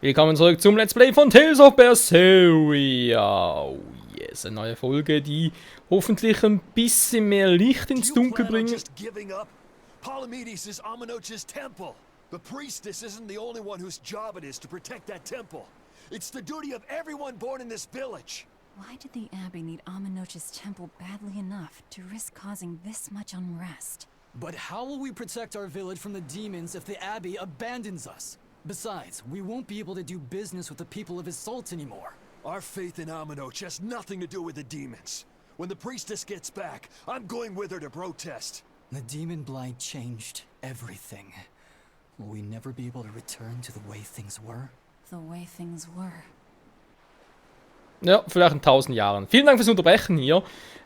Willkommen zurück zum Let's Play von Tales of Berseria. Oh yes, eine neue Folge, die hoffentlich ein bisschen mehr Licht ins Dunkel bringt. Palamedes is Amenoch's temple. The priestess isn't the only one whose job it is to protect that temple. It's the duty of everyone born in this village. Why did the Abbey need Amenoch's temple badly enough to risk causing this much unrest? But how will we protect our village from the demons if the Abbey abandons us? Besides, we won't be able to do business with the people of Assault anymore. Our faith in Amenoch has nothing to do with the demons. When the priestess gets back, I'm going with her to protest. The demon blight changed everything. Will we never be able to return to the way things were? The way things were. Ja, vielleicht in 1000 Jahren. Vielen Dank fürs Unterbrechen hier.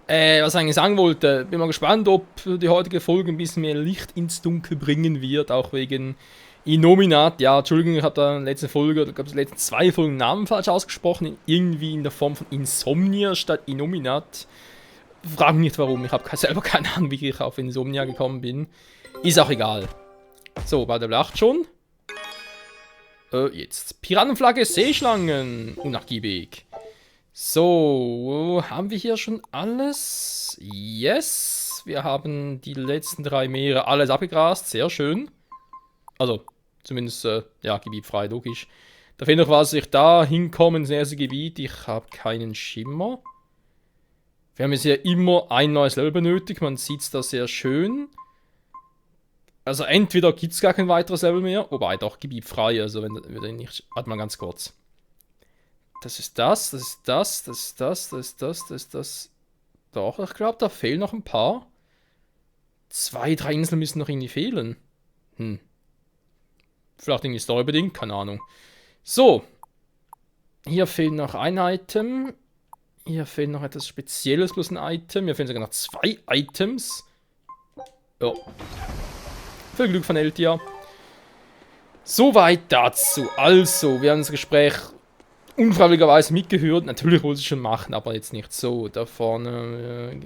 Was ich eigentlich sagen wollte, bin mal gespannt, ob die heutige Folge ein bisschen mehr Licht ins Dunkel bringen wird, auch wegen Innominat. Ja, Entschuldigung, ich habe da in der letzten Folge, oder glaube ich, in den letzten 2 Folgen Namen falsch ausgesprochen, irgendwie in der Form von Insomnia statt Innominat. Frag mich nicht warum, ich habe selber keine Ahnung, wie ich auf Insomnia gekommen bin. Ist auch egal. So, bei der lacht schon. Jetzt. Piranenflagge, Seeschlangen. Unnachgiebig. So, haben wir hier schon alles? Yes. Wir haben die letzten 3 Meere alles abgegrast. Sehr schön. Also, zumindest, ja, gebietfrei, logisch. Da fehlt noch was, ich da hinkomme ins erste Gebiet. Ich habe keinen Schimmer. Wir haben jetzt ja immer ein neues Level benötigt. Man sieht es da sehr schön. Also entweder gibt es gar kein weiteres Level mehr, wobei doch gebietfrei, also wenn wir nicht. Warte mal ganz kurz. Das ist das, das ist das, das ist das, das ist das, das ist das. Doch, ich glaube, da fehlen noch ein paar. 2, 3 Inseln müssen noch irgendwie fehlen. Vielleicht irgendwie storybedingt, keine Ahnung. So. Hier fehlt noch ein Item. Hier fehlt noch etwas Spezielles plus ein Item. Hier fehlen sogar noch 2 Items. Ja. Viel Glück von Eltia. Soweit dazu. Also, wir haben das Gespräch unfreiwilligerweise mitgehört. Natürlich wollte ich es schon machen, aber jetzt nicht so. Da vorne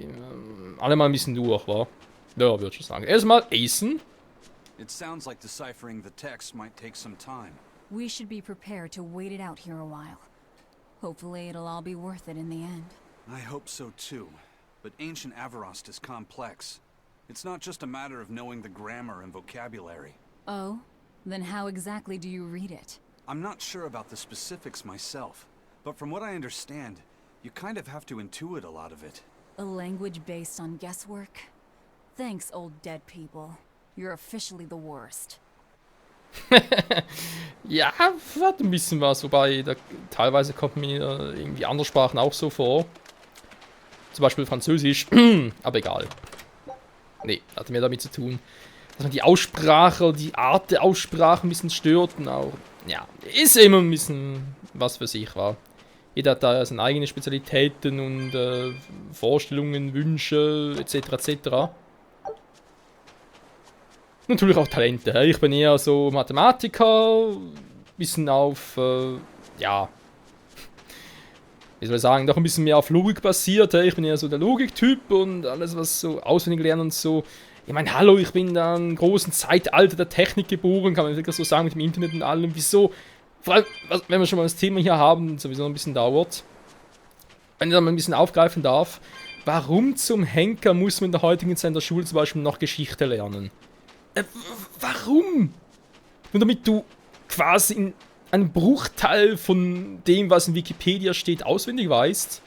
alle mal ein bisschen durch, wa? Ja, würde ich schon sagen. Erstmal Asen. It sounds like deciphering the text might take some time. We should be prepared to wait it out here a while. Hopefully it'll all be worth it in the end. I hope so too. But ancient Avarost is complex. It's not just a matter of knowing the grammar and vocabulary. Oh? Then how exactly do you read it? I'm not sure about the specifics myself, but from what I understand, you kind of have to intuit a lot of it. A language based on guesswork? Thanks, old dead people. You're officially the worst. Ja, hat ein bisschen was, wobei da, teilweise kommt mir irgendwie andere Sprachen auch so vor. Zum Beispiel Französisch, aber egal. Nee, hat mehr damit zu tun, dass man die Aussprache, die Art der Aussprache ein bisschen stört und auch, ja, ist immer ein bisschen was für sich, war. Jeder hat da seine eigenen Spezialitäten und Vorstellungen, Wünsche, etc. etc. Natürlich auch Talente. Ich bin eher so Mathematiker, bisschen auf, ja, wie soll ich sagen, doch ein bisschen mehr auf Logik basiert. Ich bin eher so der Logiktyp und alles, was so auswendig lernen und so. Ich meine, hallo, ich bin da im großen Zeitalter der Technik geboren, kann man wirklich so sagen, mit dem Internet und allem. Wieso? Vor allem, wenn wir schon mal das Thema hier haben, sowieso ein bisschen dauert. Wenn ich da mal ein bisschen aufgreifen darf, warum zum Henker muss man in der heutigen Zeit in der Schule zum Beispiel noch Geschichte lernen? Warum? Nur damit du quasi einen Bruchteil von dem, was in Wikipedia steht, auswendig weißt.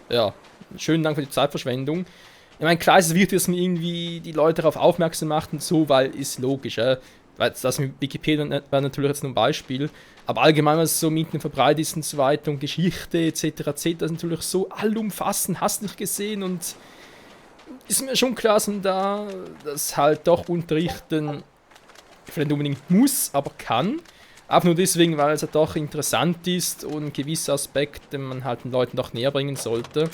Ja, schönen Dank für die Zeitverschwendung. Ich meine, klar ist es wichtig, dass man irgendwie die Leute darauf aufmerksam macht und so, weil ist logisch, weil das mit Wikipedia wäre natürlich jetzt nur ein Beispiel, aber allgemein, was so im Internet verbreitet ist und so weiter und Geschichte etc. etc. ist natürlich so allumfassend, hast nicht gesehen und ist mir schon klar, dass man da das halt doch unterrichten vielleicht unbedingt muss, aber kann. Auch nur deswegen, weil es halt doch interessant ist und gewisse Aspekte man halt den Leuten doch näher bringen sollte.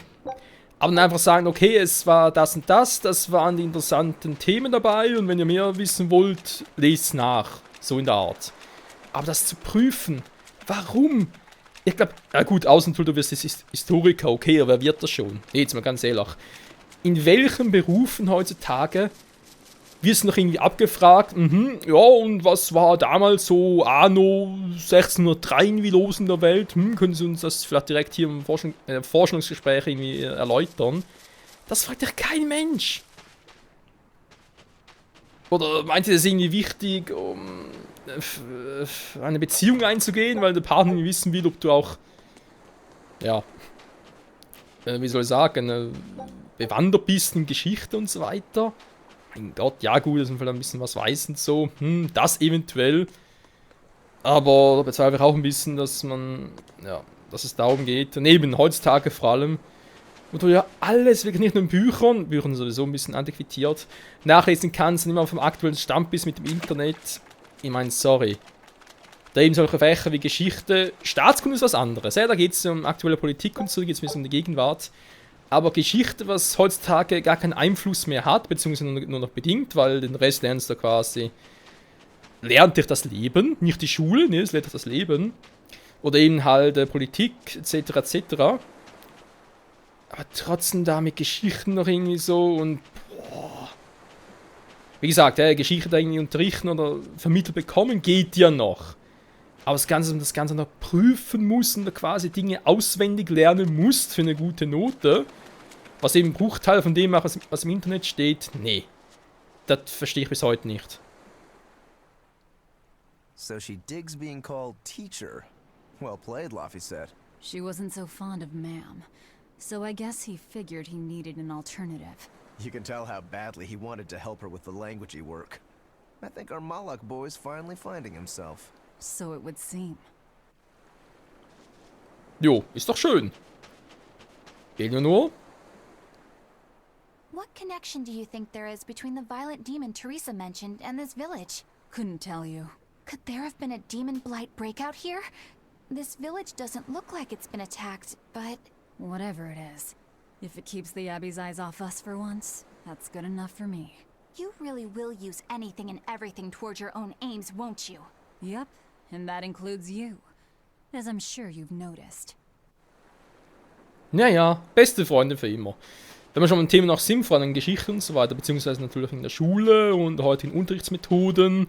Aber dann einfach sagen, okay, es war das und das waren die interessanten Themen dabei und wenn ihr mehr wissen wollt, lest nach. So in der Art. Aber das zu prüfen, warum? Ich glaube, na gut, außentul, du wirst jetzt Historiker, okay, aber wer wird das schon? Nee, jetzt mal ganz ehrlich. In welchen Berufen heutzutage wirst noch irgendwie abgefragt, ja, und was war damals so anno 1603 irgendwie los in der Welt? Können Sie uns das vielleicht direkt hier im Forschungsgespräch irgendwie erläutern? Das fragt dich kein Mensch. Oder meint ihr das irgendwie wichtig, um eine Beziehung einzugehen, weil der Partner nicht wissen will, ob du auch, ja, wie soll ich sagen, bewandert bist in Geschichte und so weiter? Mein Gott, ja gut, dass man vielleicht ein bisschen was weiß und so. Das eventuell. Aber da bezweifle ich auch ein bisschen, dass dass es darum geht. Und eben heutzutage vor allem, wo du ja alles, wirklich nicht nur in Büchern sowieso ein bisschen antiquiert, nachlesen kannst und immer auf dem aktuellen Stand bist mit dem Internet. Ich meine, sorry. Da eben solche Fächer wie Geschichte, Staatskunde ist was anderes. Ja, da geht es um aktuelle Politik und so, da geht es ein bisschen um die Gegenwart. Aber Geschichte, was heutzutage gar keinen Einfluss mehr hat, beziehungsweise nur noch bedingt, weil den Rest lernst du quasi, lernt dich das Leben, nicht die Schule, ne, es lernt dich das Leben. Oder eben halt Politik, etc., etc. Aber trotzdem da mit Geschichten noch irgendwie so und, boah. Wie gesagt, Geschichte da irgendwie unterrichten oder vermittelt bekommen, geht ja noch. Aber das Ganze noch prüfen muss und da quasi Dinge auswendig lernen musst für eine gute Note, was eben ein Bruchteil von dem macht, was im Internet steht, nee. Das verstehe ich bis heute nicht. So she digs being called teacher. Well played, Laffy said. She wasn't so fond of ma'am, so I guess he figured he needed an alternative. You can tell how badly he wanted to help her with the languagey work. I think our Malak boy's finally finding himself. So it would seem. Jo, ist doch schön. Eleanor? What connection do you think there is between the violent demon Teresa mentioned and this village? Couldn't tell you. Could there have been a demon blight breakout here? This village doesn't look like it's been attacked, but... Whatever it is. If it keeps the Abbey's eyes off us for once, that's good enough for me. You really will use anything and everything towards your own aims, won't you? Yep, and that includes you. As I'm sure you've noticed. Ja, beste Freunde für immer. Wenn wir schon beim Thema noch sind, vor allem Geschichte und so weiter, beziehungsweise natürlich in der Schule und heutigen Unterrichtsmethoden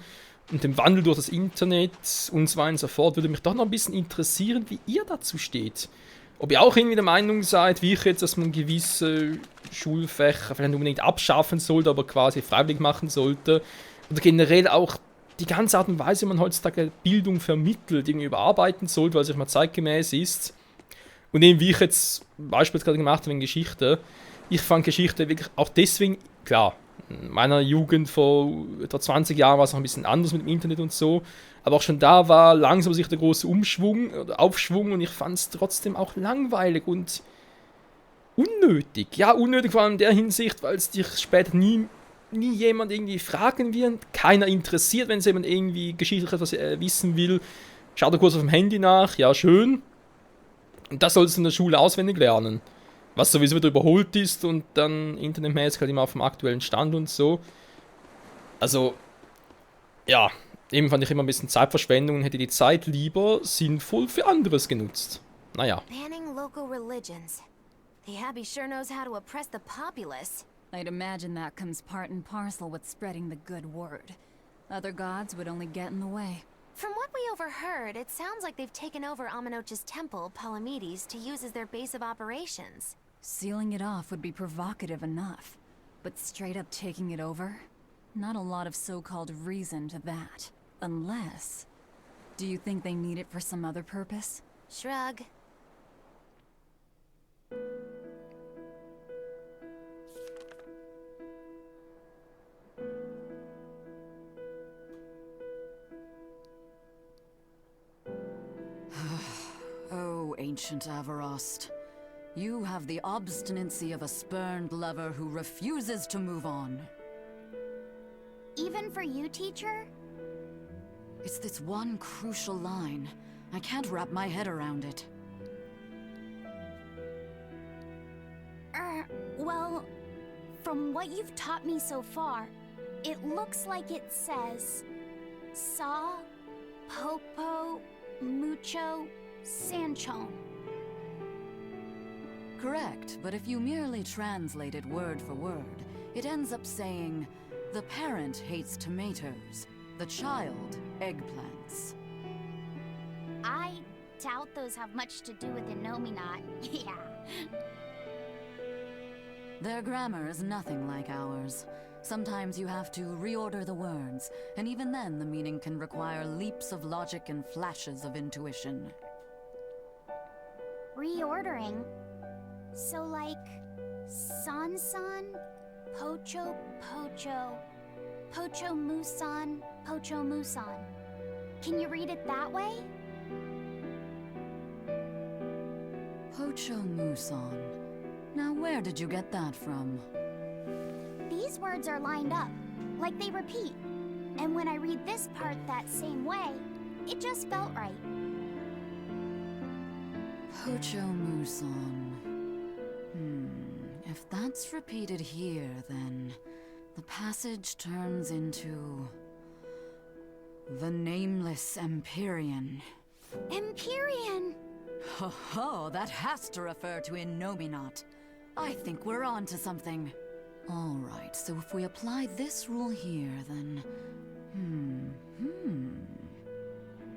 und dem Wandel durch das Internet und so weiter und so fort, würde mich doch noch ein bisschen interessieren, wie ihr dazu steht. Ob ihr auch irgendwie der Meinung seid, wie ich jetzt, dass man gewisse Schulfächer vielleicht nicht unbedingt abschaffen sollte, aber quasi freiwillig machen sollte. Oder generell auch die ganze Art und Weise, wie man heutzutage Bildung vermittelt, irgendwie überarbeiten sollte, weil es sich mal zeitgemäß ist. Und eben wie ich jetzt beispielsweise gerade gemacht habe in Geschichte. Ich fand Geschichte wirklich auch deswegen, klar, in meiner Jugend vor etwa 20 Jahren war es noch ein bisschen anders mit dem Internet und so. Aber auch schon da war langsam sich der große Aufschwung und ich fand es trotzdem auch langweilig und unnötig. Ja, unnötig vor allem in der Hinsicht, weil es dich später nie jemand irgendwie fragen wird. Keiner interessiert, wenn es jemand irgendwie geschichtlich etwas wissen will. Schaut er kurz auf dem Handy nach, ja schön. Und das sollst du in der Schule auswendig lernen. Was sowieso wieder überholt ist und dann internetmäßig halt immer auf dem aktuellen Stand und so. Also, ja, eben fand ich immer ein bisschen Zeitverschwendung und hätte die Zeit lieber sinnvoll für anderes genutzt. Naja. Banning local religions. The Abbey sure knows how to oppress the populace. I'd imagine that comes part and parcel with spreading the good word. Other gods would only get in the way. From what we overheard, it sounds like they've taken over Amenoch's temple, Palamedes, to use as their base of operations. Sealing it off would be provocative enough, but straight up taking it over? Not a lot of so-called reason to that. Unless... Do you think they need it for some other purpose? Shrug. Oh, ancient Avarost. You have the obstinacy of a spurned lover who refuses to move on. Even for you, teacher? It's this one crucial line. I can't wrap my head around it. Well, from what you've taught me so far, it looks like it says... Sa, Popo, Mucho, Sanchon. Correct, but if you merely translate it word for word, it ends up saying, The parent hates tomatoes. The child, eggplants. I doubt those have much to do with Innominat. Yeah. Their grammar is nothing like ours. Sometimes you have to reorder the words, and even then the meaning can require leaps of logic and flashes of intuition. Reordering? So like, San-san, Pocho Pocho, Pocho Musan, Pocho Musan. Can you read it that way? Pocho Muson. Now where did you get that from? These words are lined up, like they repeat. And when I read this part that same way, it just felt right. Pocho Muson. If that's repeated here, then the passage turns into the nameless Empyrean. Empyrean! Ho ho, that has to refer to Innominat. I think we're on to something. Alright, so if we apply this rule here, then...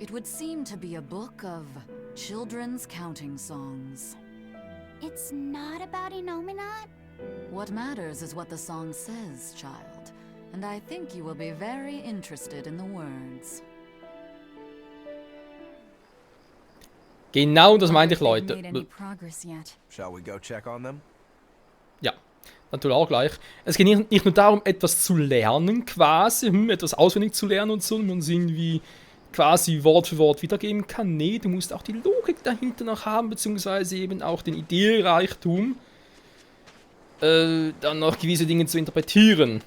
It would seem to be a book of children's counting songs. It's not about Innominat? What matters is what the song says, child. And I think you will be very interested in the words. Genau das meinte ich, Wonder if they've Leute. made any progress yet. Shall we go check on them? Ja, natürlich auch gleich. Es geht nicht nur darum, etwas zu lernen, quasi, etwas auswendig zu lernen und so, und man es irgendwie quasi Wort für Wort wiedergeben kann. Nee, du musst auch die Logik dahinter noch haben, beziehungsweise eben auch den Ideenreichtum, dann noch gewisse Dinge zu interpretieren.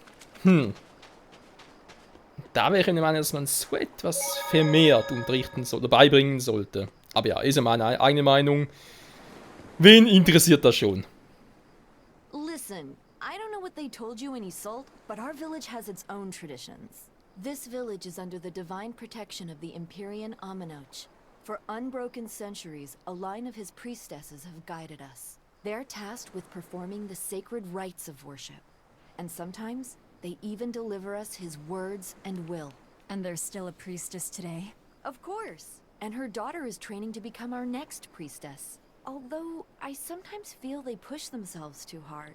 Da wäre eine Meinung, dass man so etwas vermehrt unterrichten oder beibringen sollte. Aber ja, ist ja meine eigene Meinung. Wen interessiert das schon? Listen, I don't know what they told you in Isolde, but our village has its own traditions. This village is under the divine protection of the Empyrean Aminoch. For unbroken centuries, a line of his priestesses have guided us. They're tasked with performing the sacred rites of worship. And sometimes, they even deliver us his words and will. And there's still a priestess today? Of course. And her daughter is training to become our next priestess. Although, I sometimes feel they push themselves too hard.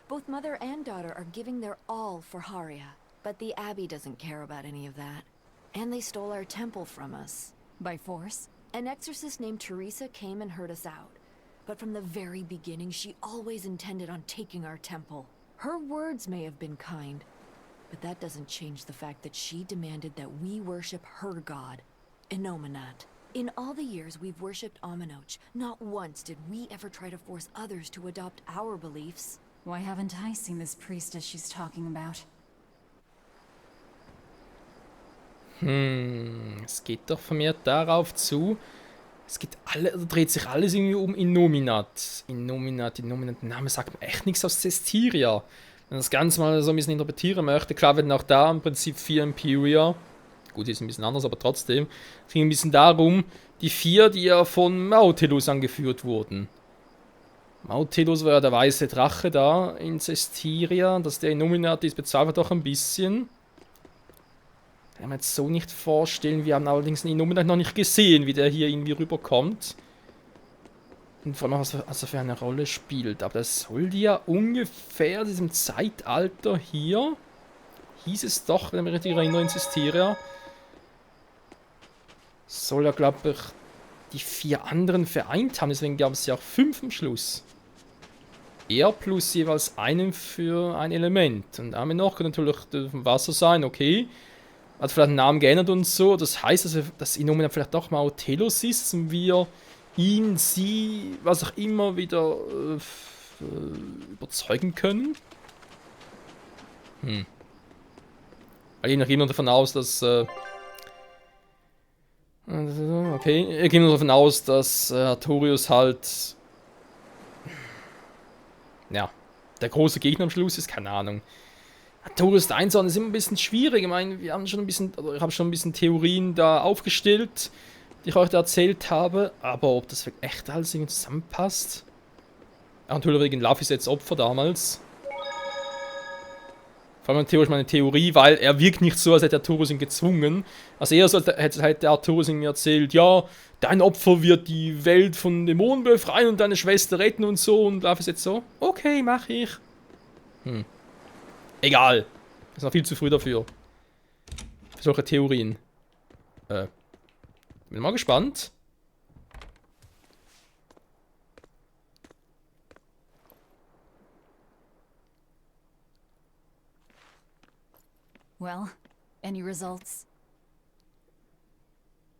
Both mother and daughter are giving their all for Haria. But the Abbey doesn't care about any of that. And they stole our temple from us. By force? An exorcist named Teresa came and heard us out. But from the very beginning, she always intended on taking our temple. Her words may have been kind, but that doesn't change the fact that she demanded that we worship her god, Innominat. In all the years we've worshipped Aminoch, not once did we ever try to force others to adopt our beliefs. Why haven't I seen this priestess she's talking about? Es geht doch vermehrt darauf zu. Dreht sich alles irgendwie um Innominat. Innominat. Der Name sagt mir echt nichts aus Cestiria. Wenn man das Ganze mal so ein bisschen interpretieren möchte, klar werden auch da im Prinzip 4 Empyreer. Gut, ist ein bisschen anders, aber trotzdem. Es ging ein bisschen darum, die 4, die ja von Mautelus angeführt wurden. Mautelus war ja der weiße Drache da in Cestiria. Dass der Innominat ist, bezweifelt doch ein bisschen. Kann man jetzt so nicht vorstellen. Wir haben allerdings den Innominat noch nicht gesehen, wie der hier irgendwie rüberkommt. Und vor allem, was er für eine Rolle spielt. Aber das soll die ja ungefähr in diesem Zeitalter hier, hieß es doch, wenn wir richtig erinnern, in Cestiria, soll er, glaube ich, die 4 anderen vereint haben. Deswegen gab es ja auch 5 am Schluss. Er plus jeweils einen für ein Element. Und Aminoch kann natürlich vom Wasser sein, okay. Hat vielleicht einen Namen geändert und so. Das heißt, dass Innominat vielleicht doch mal Telos ist und wir ihn, sie, was auch immer wieder überzeugen können. Ich gehe noch immer davon aus, dass okay, ich gehe nur davon aus, dass Artorius halt ja, der große Gegner am Schluss ist, keine Ahnung. Artorius einzuordnen ist immer ein bisschen schwierig. Ich meine, ich habe schon ein bisschen Theorien da aufgestellt, die ich euch da erzählt habe, aber ob das echt alles irgendwie zusammenpasst. Ja, natürlich wegen Luffy ist jetzt Opfer damals. Vor Vor allem theoretisch meine Theorie, weil er wirkt nicht so, als hätte Arturus ihn gezwungen. Also eher so, hätte Arturus ihn mir erzählt, ja, dein Opfer wird die Welt von Dämonen befreien und deine Schwester retten und so. Und Love ist jetzt so, okay, mach ich. Egal. Ist noch viel zu früh dafür. Für solche Theorien. Bin mal gespannt. Well, any results?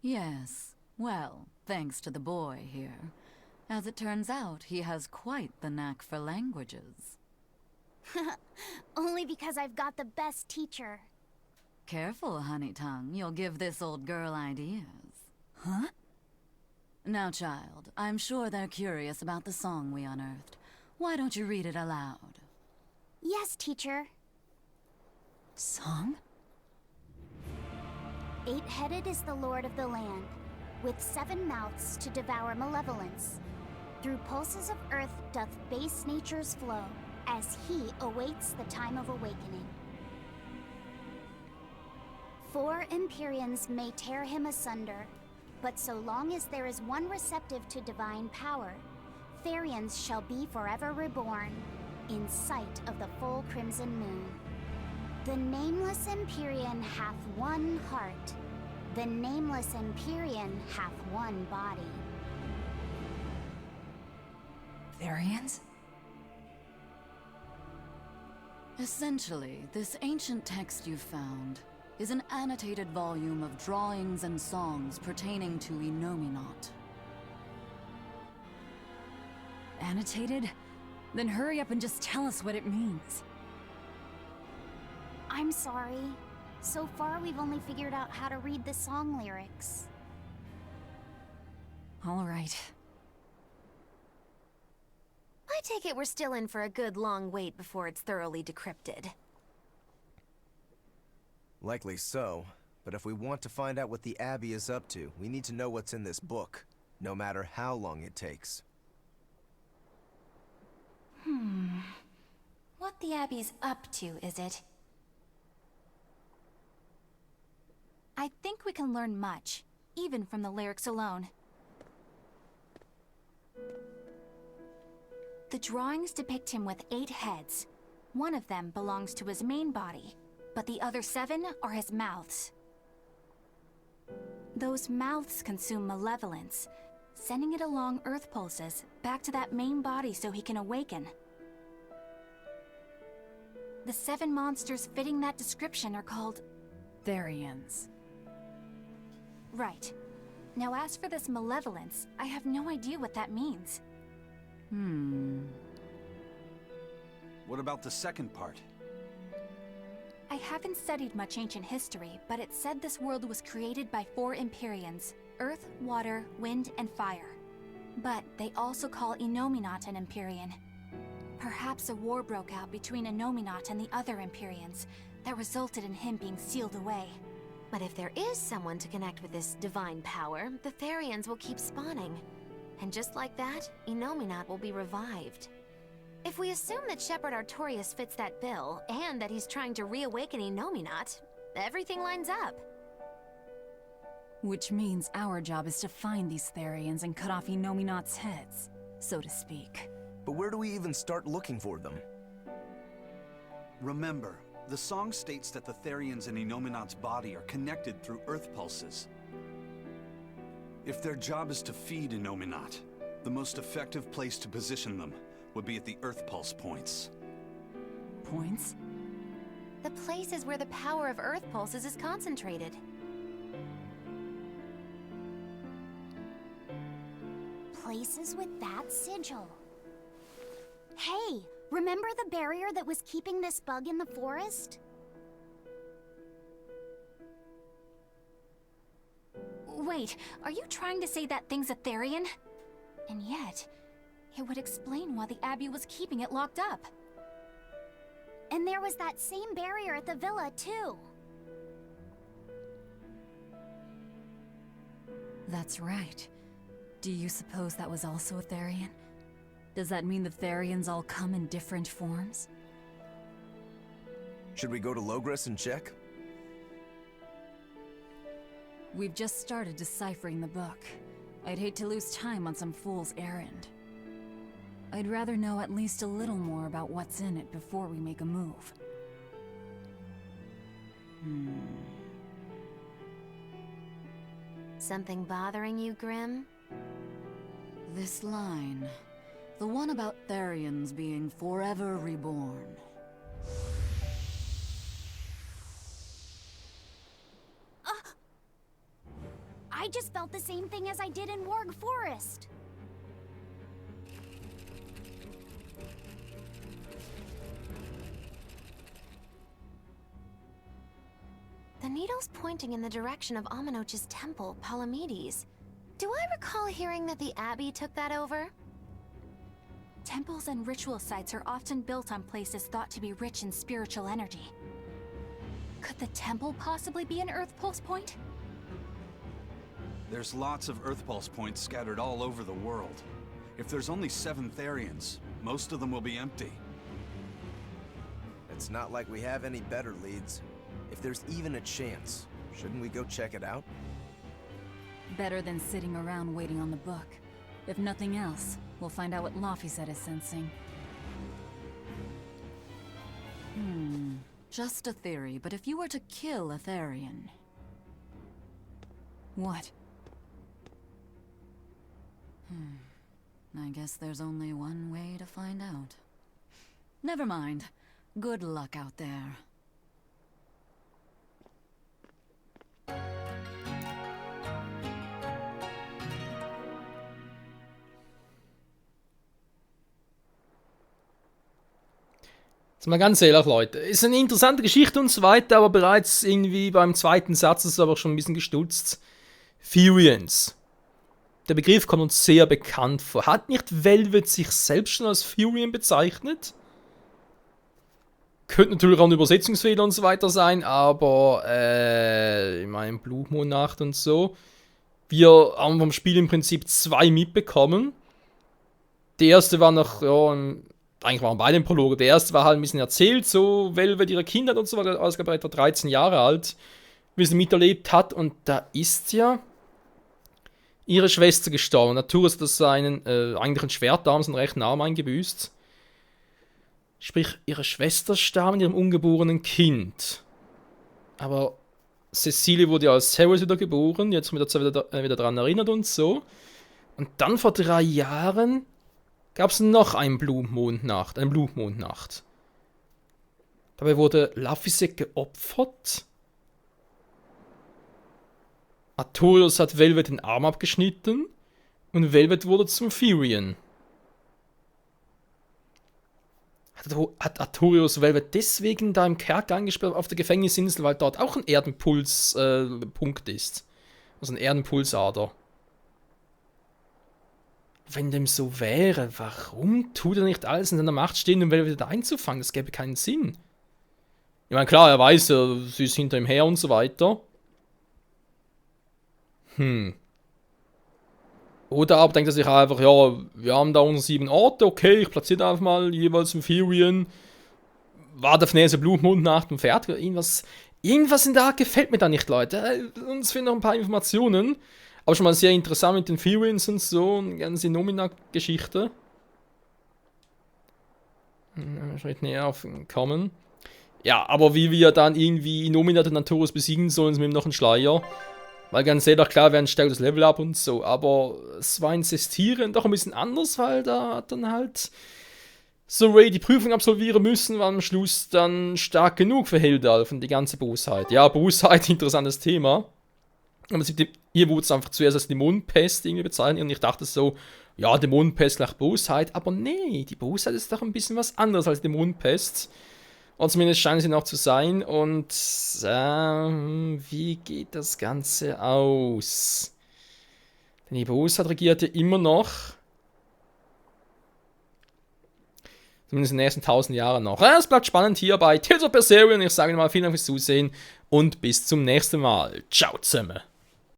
Yes. Well, thanks to the boy here. As it turns out, he has quite the knack for languages. Only because I've got the best teacher. Careful, honey tongue. You'll give this old girl ideas. Huh? Now, child, I'm sure they're curious about the song we unearthed. Why don't you read it aloud? Yes, teacher. Song? 8-headed is the lord of the land, with 7 mouths to devour malevolence. Through pulses of earth doth base nature's flow, as he awaits the time of awakening. 4 Empyreans may tear him asunder, but so long as there is one receptive to divine power, Therians shall be forever reborn, in sight of the full crimson moon. The nameless Empyrean hath one heart. The nameless Empyrean hath one body. Therians? Essentially, this ancient text you found is an annotated volume of drawings and songs pertaining to Innominat. Annotated? Then hurry up and just tell us what it means. I'm sorry. So far, we've only figured out how to read the song lyrics. All right. I take it we're still in for a good long wait before it's thoroughly decrypted. Likely so, but if we want to find out what the Abbey is up to, we need to know what's in this book, no matter how long it takes. What the Abbey's up to, is it? I think we can learn much, even from the lyrics alone. The drawings depict him with 8 heads. One of them belongs to his main body, but the other 7 are his mouths. Those mouths consume malevolence, sending it along Earth pulses back to that main body so he can awaken. The 7 monsters fitting that description are called Therians. Right. Now as for this malevolence, I have no idea what that means. What about the second part? I haven't studied much ancient history, but it said this world was created by 4 Empyreans: Earth, Water, Wind, and Fire. But they also call Innominat an Empyrean. Perhaps a war broke out between Innominat and the other Empyreans that resulted in him being sealed away. But if there is someone to connect with this divine power, the Therians will keep spawning. And just like that, Innominat will be revived. If we assume that Shepherd Artorius fits that bill, and that he's trying to reawaken Innominat, everything lines up. Which means our job is to find these Therians and cut off Innominat's heads, so to speak. But where do we even start looking for them? Remember, the song states that the Therians in Innominat's body are connected through Earth pulses. If their job is to feed Innominat, the most effective place to position them would be at the Earth pulse points. Points? The place is where the power of Earth pulses is concentrated. Places with that sigil. Hey, remember the barrier that was keeping this bug in the forest? Wait, are you trying to say that thing's a Therian? And yet, it would explain why the Abbey was keeping it locked up. And there was that same barrier at the villa, too. That's right. Do you suppose that was also a Therian? Does that mean the Therians all come in different forms? Should we go to Logres and check? We've just started deciphering the book. I'd hate to lose time on some fool's errand. I'd rather know at least a little more about what's in it before we make a move. Something bothering you, Grim? This line. The one about Therians being forever reborn. I just felt the same thing as I did in Warg Forest. The needle's pointing in the direction of Amenoch's temple, Palamedes. Do I recall hearing that the Abbey took that over? Temples and ritual sites are often built on places thought to be rich in spiritual energy. Could the temple possibly be an Earth Pulse point? There's lots of Earth Pulse points scattered all over the world. If there's only 7 Therians, most of them will be empty. It's not like we have any better leads. If there's even a chance, shouldn't we go check it out? Better than sitting around waiting on the book. If nothing else, we'll find out what Laphicet is sensing. Just a theory, but if you were to kill a Therian... What? I guess there's only one way to find out. Never mind. Good luck out there. Jetzt mal ganz ehrlich, Leute. Ist eine interessante Geschichte und so weiter, aber bereits irgendwie beim zweiten Satz ist es aber schon ein bisschen gestutzt. Furians. Der Begriff kommt uns sehr bekannt vor. Hat nicht Velvet sich selbst schon als Furian bezeichnet? Könnte natürlich auch ein Übersetzungsfehler und so weiter sein, aber ich meine Blutmondnacht und so. Wir haben vom Spiel im Prinzip 2 mitbekommen. Der erste war noch, ja, eigentlich waren beide im Prolog. Der erste war halt ein bisschen erzählt, so Velvet ihre Kindheit und so weiter, als etwa 13 Jahre alt, wie sie miterlebt hat. Und da ist ja ihre Schwester gestorben. Natürlich hat das seinen eigentlich ein Schwertarm, seinen rechten Arm eingebüßt. Sprich, ihre Schwester starb mit ihrem ungeborenen Kind. Aber Cecilie wurde ja als Ceres wieder geboren, jetzt mit der Zeit wieder daran erinnert und so. Und dann vor 3 Jahren gab es noch eine Blutmondnacht. Dabei wurde Laphicet geopfert. Artorius hat Velvet den Arm abgeschnitten und Velvet wurde zum Furian. Hat Artorius Velvet deswegen da im Kerker eingesperrt auf der Gefängnisinsel, weil dort auch ein Erdenpuls-Punkt ist? Also ein Erdenpulsader. Wenn dem so wäre, warum tut er nicht alles in seiner Macht stehen, um Velvet einzufangen? Das gäbe keinen Sinn. Ich meine, klar, er weiß, sie ist hinter ihm her und so weiter. Oder aber denkt er sich einfach, ja, wir haben da unsere 7 Orte, okay, ich platziere da einfach mal jeweils einen Furian, warte auf nächste Blutmondnacht und fertig. Irgendwas in der Art gefällt mir da nicht, Leute. Uns fehlen noch ein paar Informationen. Aber schon mal sehr interessant mit den Furians und so, und ganze Nomina-Geschichte. Schritt näher auf kommen. Ja, aber wie wir dann irgendwie Nomina den Artorius besiegen sollen, ist mir noch ein Schleier. Weil ganz ehrlich, klar, wir haben ein stärkeres Level up und so, aber es war in Sestieren doch ein bisschen anders, weil da hat dann halt so Ray die Prüfung absolvieren müssen, war am Schluss dann stark genug für Heldalf und die ganze Bosheit. Ja, Bosheit, interessantes Thema. Aber hier wurde es einfach zuerst als Dämonenpest irgendwie bezeichnet und ich dachte so, ja, Dämonenpest gleich Bosheit, aber nee, die Bosheit ist doch ein bisschen was anderes als Dämonenpest. Und zumindest scheinen sie noch zu sein. Und wie geht das Ganze aus? Denn die Bosheit regierte immer noch. Zumindest in den nächsten 1000 Jahren noch. Es bleibt spannend hier bei Tales of Berseria. Und ich sage nochmal vielen Dank fürs Zusehen. Und bis zum nächsten Mal. Ciao zusammen.